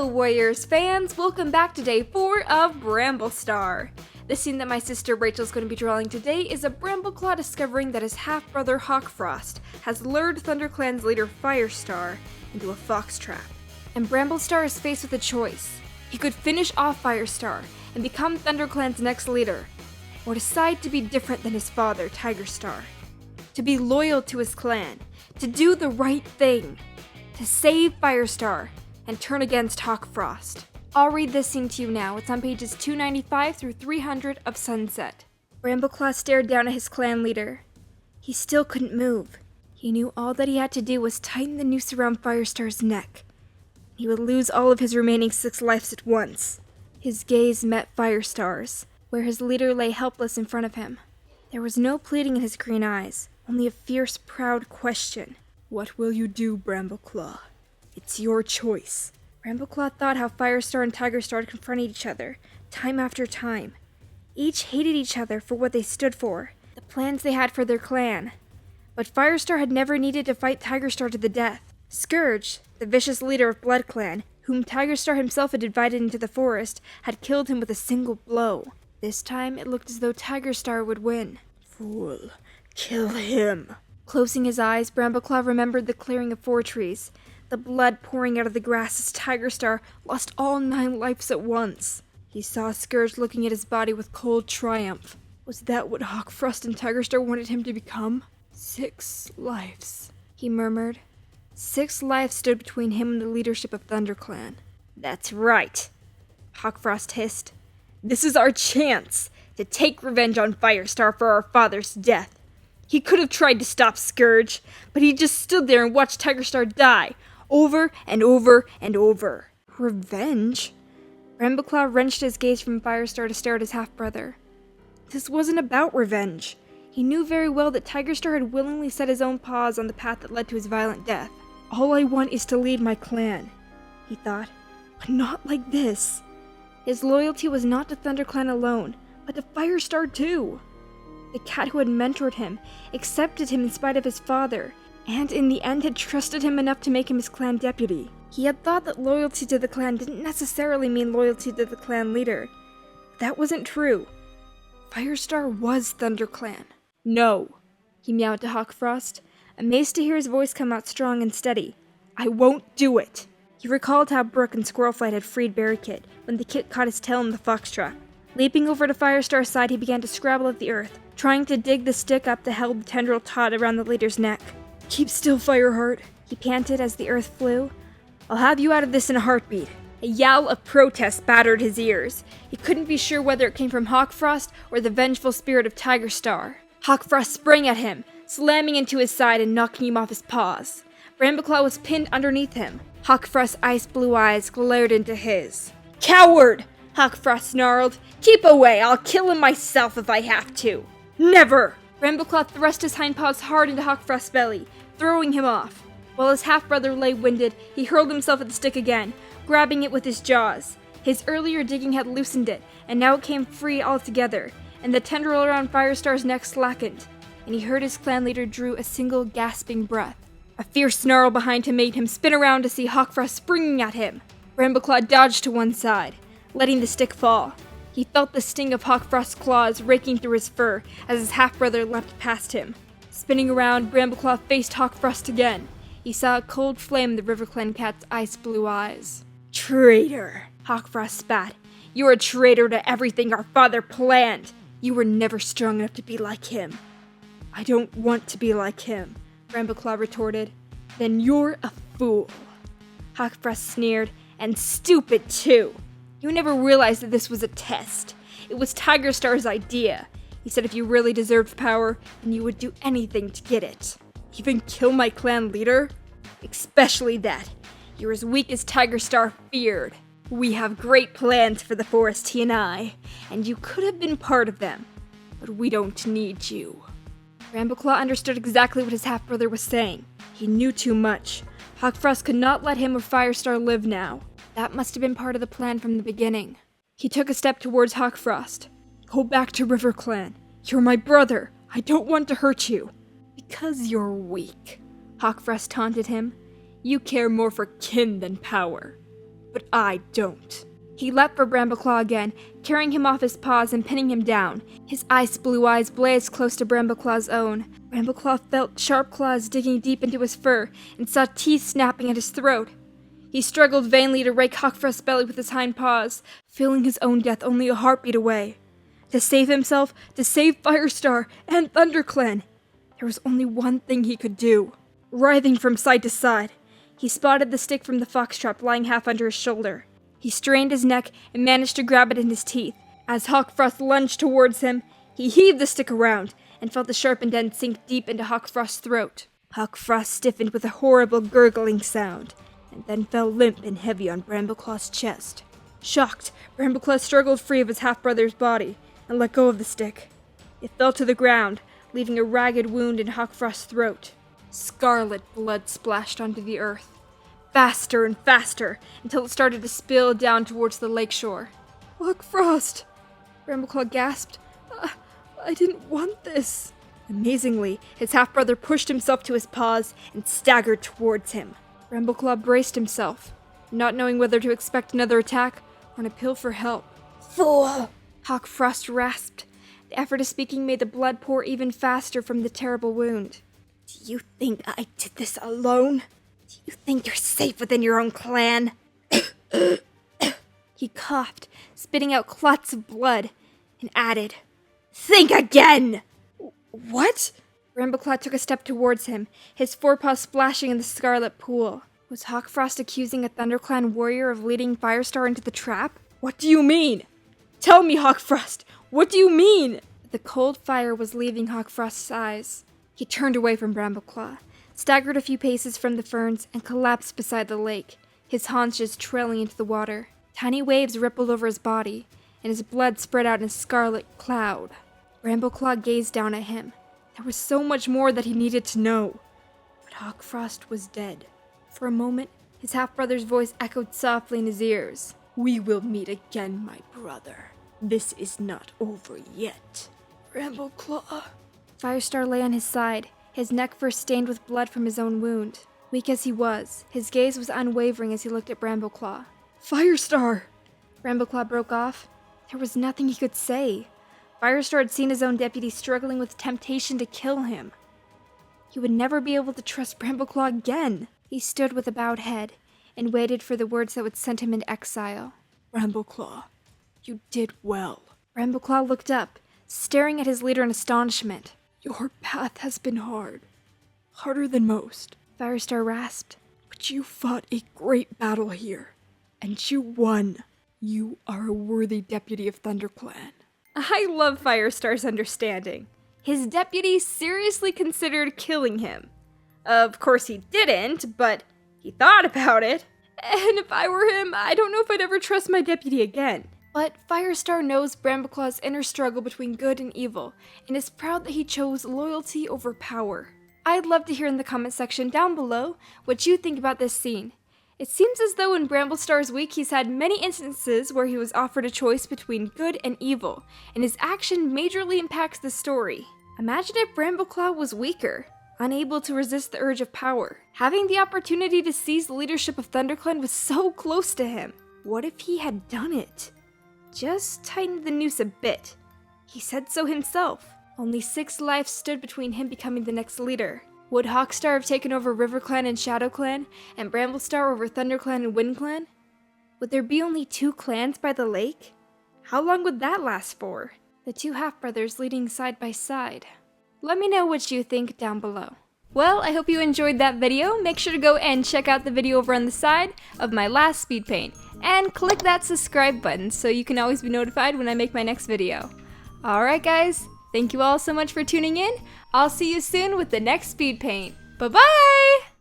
Hello Warriors fans, welcome back to day 4 of Bramblestar. The scene that my sister Rachel's going to be drawing today is a Brambleclaw discovering that his half-brother Hawkfrost has lured ThunderClan's leader Firestar into a fox trap. And Bramblestar is faced with a choice. He could finish off Firestar and become ThunderClan's next leader, or decide to be different than his father, Tigerstar. To be loyal to his clan, to do the right thing, to save Firestar, and turn against Hawkfrost. I'll read this scene to you now. It's on pages 295 through 300 of Sunset. Brambleclaw stared down at his clan leader. He still couldn't move. He knew all that he had to do was tighten the noose around Firestar's neck. He would lose all of his remaining 6 lives at once. His gaze met Firestar's, where his leader lay helpless in front of him. There was no pleading in his green eyes, only a fierce, proud question. "What will you do, Brambleclaw? It's your choice." Brambleclaw thought how Firestar and Tigerstar had confronted each other, time after time. Each hated each other for what they stood for, the plans they had for their clan. But Firestar had never needed to fight Tigerstar to the death. Scourge, the vicious leader of BloodClan, whom Tigerstar himself had invited into the forest, had killed him with a single blow. This time, it looked as though Tigerstar would win. "Fool, kill him." Closing his eyes, Brambleclaw remembered the clearing of 4 trees, the blood pouring out of the grass as Tigerstar lost all 9 lives at once. He saw Scourge looking at his body with cold triumph. Was that what Hawkfrost and Tigerstar wanted him to become? 6 lives, he murmured. 6 lives stood between him and the leadership of ThunderClan. "That's right," Hawkfrost hissed. "This is our chance to take revenge on Firestar for our father's death. He could have tried to stop Scourge, but he just stood there and watched Tigerstar die, over and over and over." Revenge? Brambleclaw wrenched his gaze from Firestar to stare at his half-brother. This wasn't about revenge. He knew very well that Tigerstar had willingly set his own paws on the path that led to his violent death. "All I want is to lead my clan," he thought, "but not like this." His loyalty was not to ThunderClan alone, but to Firestar too. The cat who had mentored him, accepted him in spite of his father, and in the end had trusted him enough to make him his clan deputy. He had thought that loyalty to the clan didn't necessarily mean loyalty to the clan leader. That wasn't true. Firestar was ThunderClan. "No," he meowed to Hawkfrost, amazed to hear his voice come out strong and steady. "I won't do it." He recalled how Brook and Squirrelflight had freed Barrykit when the kit caught his tail in the fox trap. Leaping over to Firestar's side, he began to scrabble at the earth, trying to dig the stick up that held the tendril taut around the leader's neck. "Keep still, Fireheart," he panted as the earth flew. "I'll have you out of this in a heartbeat." A yowl of protest battered his ears. He couldn't be sure whether it came from Hawkfrost or the vengeful spirit of Tigerstar. Hawkfrost sprang at him, slamming into his side and knocking him off his paws. Brambleclaw was pinned underneath him. Hawkfrost's ice-blue eyes glared into his. "Coward!" Hawkfrost snarled. "Keep away! I'll kill him myself if I have to!" "Never!" Brambleclaw thrust his hindpaws hard into Hawkfrost's belly, throwing him off. While his half-brother lay winded, he hurled himself at the stick again, grabbing it with his jaws. His earlier digging had loosened it, and now it came free altogether, and the tendril around Firestar's neck slackened, and he heard his clan leader drew a single gasping breath. A fierce snarl behind him made him spin around to see Hawkfrost springing at him. Brambleclaw dodged to one side, letting the stick fall. He felt the sting of Hawkfrost's claws raking through his fur as his half-brother leapt past him. Spinning around, Brambleclaw faced Hawkfrost again. He saw a cold flame in the RiverClan cat's ice-blue eyes. "Traitor!" Hawkfrost spat. "You're a traitor to everything our father planned! You were never strong enough to be like him." "I don't want to be like him," Brambleclaw retorted. "Then you're a fool," Hawkfrost sneered. "And stupid, too! You never realized that this was a test. It was Tigerstar's idea. He said if you really deserved power, then you would do anything to get it. Even kill my clan leader? Especially that. You're as weak as Tigerstar feared. We have great plans for the forest, he and I, and you could have been part of them. But we don't need you." Brambleclaw understood exactly what his half-brother was saying. He knew too much. Hawkfrost could not let him or Firestar live now. That must have been part of the plan from the beginning. He took a step towards Hawkfrost. "Go back to RiverClan. You're my brother. I don't want to hurt you." "Because you're weak," Hawkfrost taunted him. "You care more for kin than power." but I don't. He leapt for Brambleclaw again, carrying him off his paws and pinning him down. His ice blue eyes blazed close to Brambleclaw's own. Brambleclaw felt sharp claws digging deep into his fur and saw teeth snapping at his throat. He struggled vainly to rake Hawkfrost's belly with his hind paws, feeling his own death only a heartbeat away. To save himself, to save Firestar and ThunderClan, there was only one thing he could do. Writhing from side to side, he spotted the stick from the fox trap lying half under his shoulder. He strained his neck and managed to grab it in his teeth. As Hawkfrost lunged towards him, he heaved the stick around and felt the sharpened end sink deep into Hawkfrost's throat. Hawkfrost stiffened with a horrible gurgling sound, and then fell limp and heavy on Brambleclaw's chest. Shocked, Brambleclaw struggled free of his half-brother's body and let go of the stick. It fell to the ground, leaving a ragged wound in Hawkfrost's throat. Scarlet blood splashed onto the earth, faster and faster, until it started to spill down towards the lakeshore. "Hawkfrost!" Brambleclaw gasped. I didn't want this." Amazingly, his half-brother pushed himself to his paws and staggered towards him. Brambleclaw braced himself, not knowing whether to expect another attack or an appeal for help. "Fool!" Hawkfrost rasped. The effort of speaking made the blood pour even faster from the terrible wound. "Do you think I did this alone? Do you think you're safe within your own clan?" He coughed, spitting out clots of blood, and added, "Think again!" "What?" Brambleclaw took a step towards him, his forepaws splashing in the scarlet pool. Was Hawkfrost accusing a ThunderClan warrior of leading Firestar into the trap? "What do you mean? Tell me, Hawkfrost, what do you mean?" The cold fire was leaving Hawkfrost's eyes. He turned away from Brambleclaw, staggered a few paces from the ferns, and collapsed beside the lake, his haunches trailing into the water. Tiny waves rippled over his body, and his blood spread out in a scarlet cloud. Brambleclaw gazed down at him. There was so much more that he needed to know. But Hawkfrost was dead. For a moment, his half-brother's voice echoed softly in his ears. "We will meet again, my brother. This is not over yet." "Brambleclaw." Firestar lay on his side, his neck first stained with blood from his own wound. Weak as he was, his gaze was unwavering as he looked at Brambleclaw. "Firestar!" Brambleclaw broke off. There was nothing he could say. Firestar had seen his own deputy struggling with temptation to kill him. He would never be able to trust Brambleclaw again. He stood with a bowed head and waited for the words that would send him into exile. "Brambleclaw, you did well." Brambleclaw looked up, staring at his leader in astonishment. "Your path has been hard. Harder than most," Firestar rasped. "But you fought a great battle here, and you won. You are a worthy deputy of ThunderClan." I love Firestar's understanding. His deputy seriously considered killing him. Of course he didn't, but he thought about it. And if I were him, I don't know if I'd ever trust my deputy again. But Firestar knows Brambleclaw's inner struggle between good and evil, and is proud that he chose loyalty over power. I'd love to hear in the comment section down below what you think about this scene. It seems as though in Bramblestar's week he's had many instances where he was offered a choice between good and evil, and his action majorly impacts the story. Imagine if Brambleclaw was weaker, unable to resist the urge of power. Having the opportunity to seize the leadership of ThunderClan was so close to him. What if he had done it? Just tightened the noose a bit. He said so himself. Only 6 lives stood between him becoming the next leader. Would Hawkstar have taken over RiverClan and ShadowClan, and Bramblestar over ThunderClan and WindClan? Would there be only 2 clans by the lake? How long would that last for? The 2 half-brothers leading side by side. Let me know what you think down below. Well, I hope you enjoyed that video. Make sure to go and check out the video over on the side of my last speed paint, and click that subscribe button so you can always be notified when I make my next video. Alright guys, thank you all so much for tuning in. I'll see you soon with the next speed paint. Bye-bye!